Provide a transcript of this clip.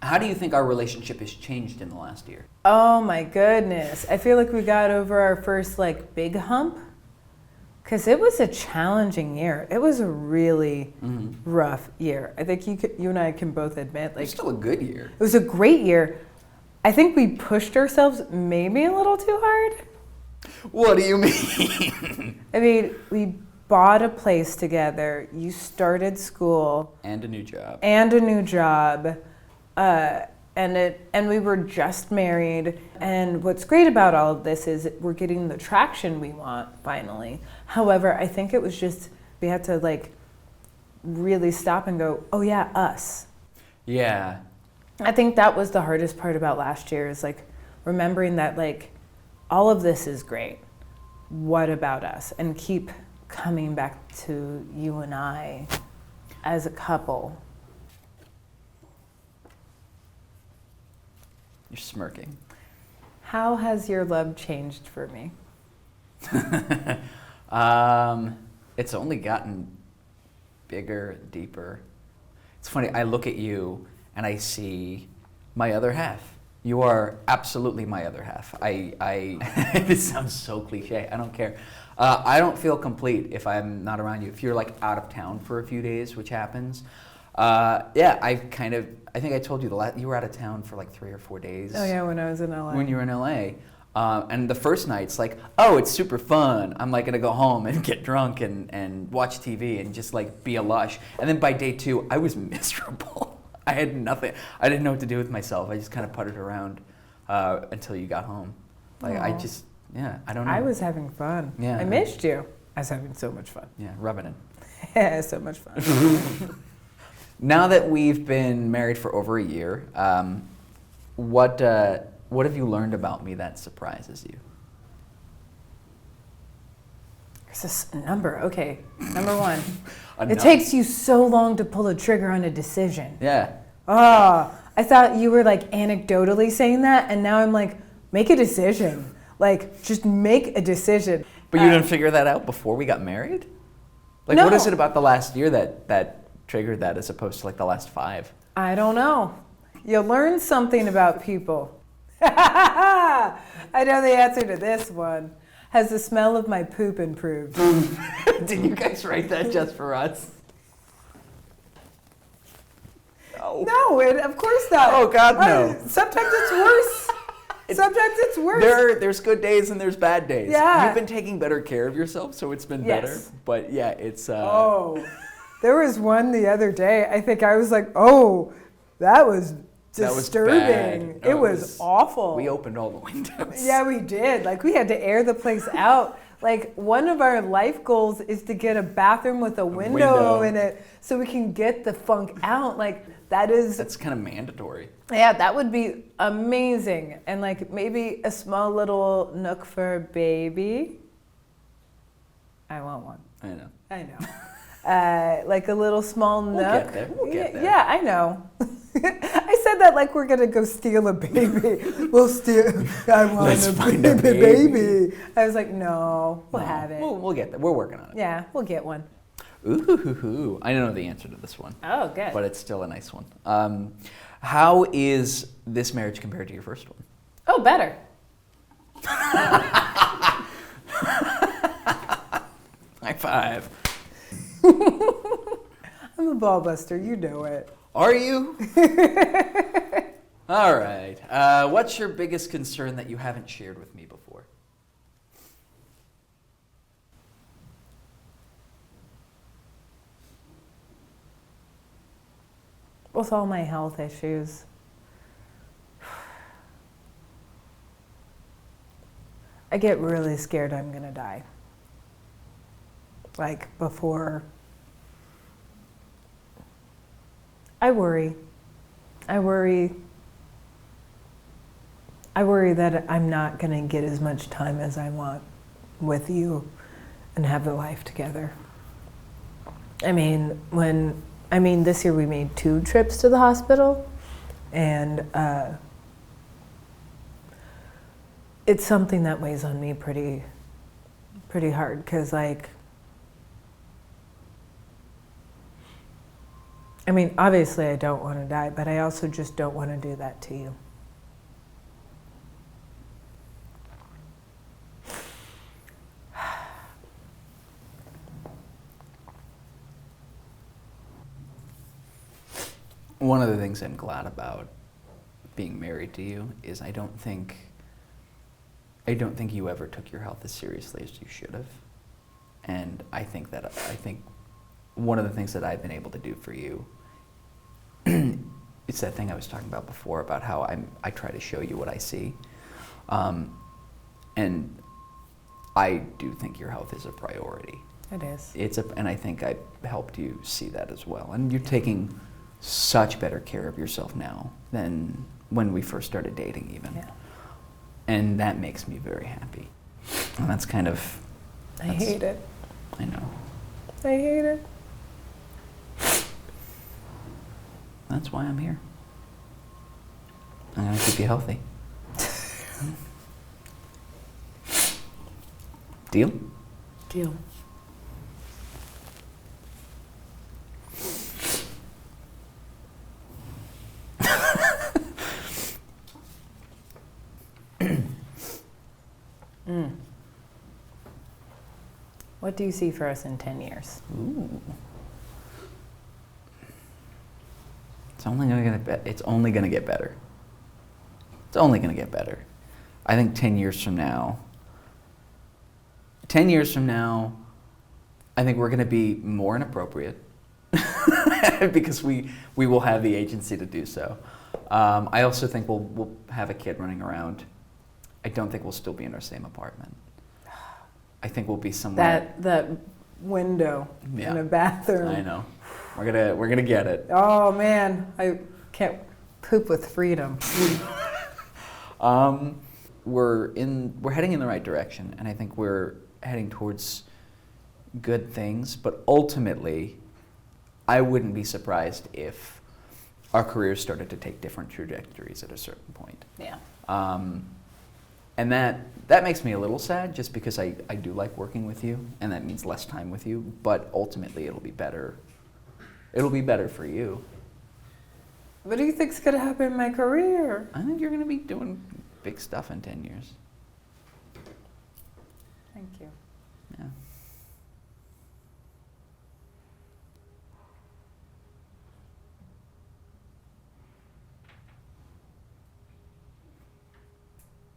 How do you think our relationship has changed in the last year? Oh my goodness. I feel like we got over our first like big hump because it was a challenging year. It was a really rough year. I think you and I can both admit like It's still a good year. It was a great year. I think we pushed ourselves maybe a little too hard. What do you mean? I mean, we bought a place together. You started school. And a new job. And we were just married. And what's great about all of this is we're getting the traction we want finally. However, I think it was just, we had to like really stop and go, oh yeah, us. Yeah. I think that was the hardest part about last year is like remembering that like all of this is great. What about us? And keep coming back to you and I as a couple. You're smirking. How has your love changed for me? It's only gotten bigger, deeper. It's funny, I look at you and I see my other half. You are absolutely my other half. This sounds so cliche, I don't care. I don't feel complete if I'm not around you. If you're like out of town for a few days, which happens, I think I told you you were out of town for like 3 or 4 days. Oh yeah, when I was in LA. When you were in LA. And the first night's like, oh, it's super fun. I'm like gonna go home and get drunk and watch TV and just like be a lush. And then by day 2, I was miserable. I had nothing. I didn't know what to do with myself. I just kind of puttered around until you got home. Like Aww. I don't know. I was having fun. Yeah. I missed you. I was having so much fun. Yeah, rub it in. Yeah, so much fun. Now that we've been married for over a year, what have you learned about me that surprises you? There's this number. Okay, number 1. It It takes you so long to pull a trigger on a decision. Yeah. Oh, I thought you were like anecdotally saying that, and now I'm like, make a decision. Like, just make a decision. But you didn't figure that out before we got married? Like, No. what is it about the last year that triggered that as opposed to like the last 5? I don't know. You learn something about people. I know the answer to this one. Has the smell of my poop improved? Did you guys write that just for us? No. No, of course not. Oh, God, no. Sometimes it's worse. Sometimes it's worse. There's good days and there's bad days. Yeah. You've been taking better care of yourself, so it's been better. Yes. But yeah, it's... Oh, there was one the other day. I think I was like, oh, that was disturbing. It It was awful. We opened all the windows. Yeah, we did. Like, we had to air the place out. Like, one of our life goals is to get a bathroom with a window in it so we can get the funk out. Like, that's kind of mandatory. Yeah, that would be amazing. And like maybe a small little nook for a baby. I want one. I know. Like a little small nook. We'll get there. Yeah, I know. I said that like we're gonna go steal a baby. We'll steal. I want Let's a find a baby. I was like, no, we'll have it. We'll get there. We're working on it. Yeah, we'll get one. Ooh, I know the answer to this one. Oh, good. But it's still a nice one. How is this marriage compared to your first one? Oh, better. High five. I'm a ball buster, you know it. Are you? All right. What's your biggest concern that you haven't shared with me before? With all my health issues, I get really scared I'm gonna die. Like before, I worry that I'm not gonna get as much time as I want with you and have the life together. This year we made 2 trips to the hospital, and it's something that weighs on me pretty hard, because like I mean, obviously I don't want to die, but I also just don't want to do that to you. One of the things I'm glad about being married to you is I don't think you ever took your health as seriously as you should have. And I think one of the things that I've been able to do for you, it's that thing I was talking about before about how I try to show you what I see. And I do think your health is a priority. It is. And I think I helped you see that as well. And you're taking such better care of yourself now than when we first started dating even. Yeah. And that makes me very happy. And that's kind of... I hate it. I know. I hate it. That's why I'm here. I'm gonna keep you healthy. Deal? Deal. What do you see for us in 10 years? Ooh. It's only gonna get better. It's only gonna get better. It's only gonna get better. I think 10 years from now, I think we're gonna be more inappropriate because we will have the agency to do so. I also think we'll have a kid running around. I don't think we'll still be in our same apartment. I think we'll be somewhere. That window in a bathroom. I know. We're gonna get it. Oh man, I can't poop with freedom. We're heading in the right direction, and I think we're heading towards good things. But ultimately, I wouldn't be surprised if our careers started to take different trajectories at a certain point. Yeah. And that makes me a little sad, just because I do like working with you, and that means less time with you. But ultimately, it'll be better. It'll be better for you. What do you think's gonna happen in my career? I think you're gonna be doing big stuff in 10 years. Thank you. Yeah.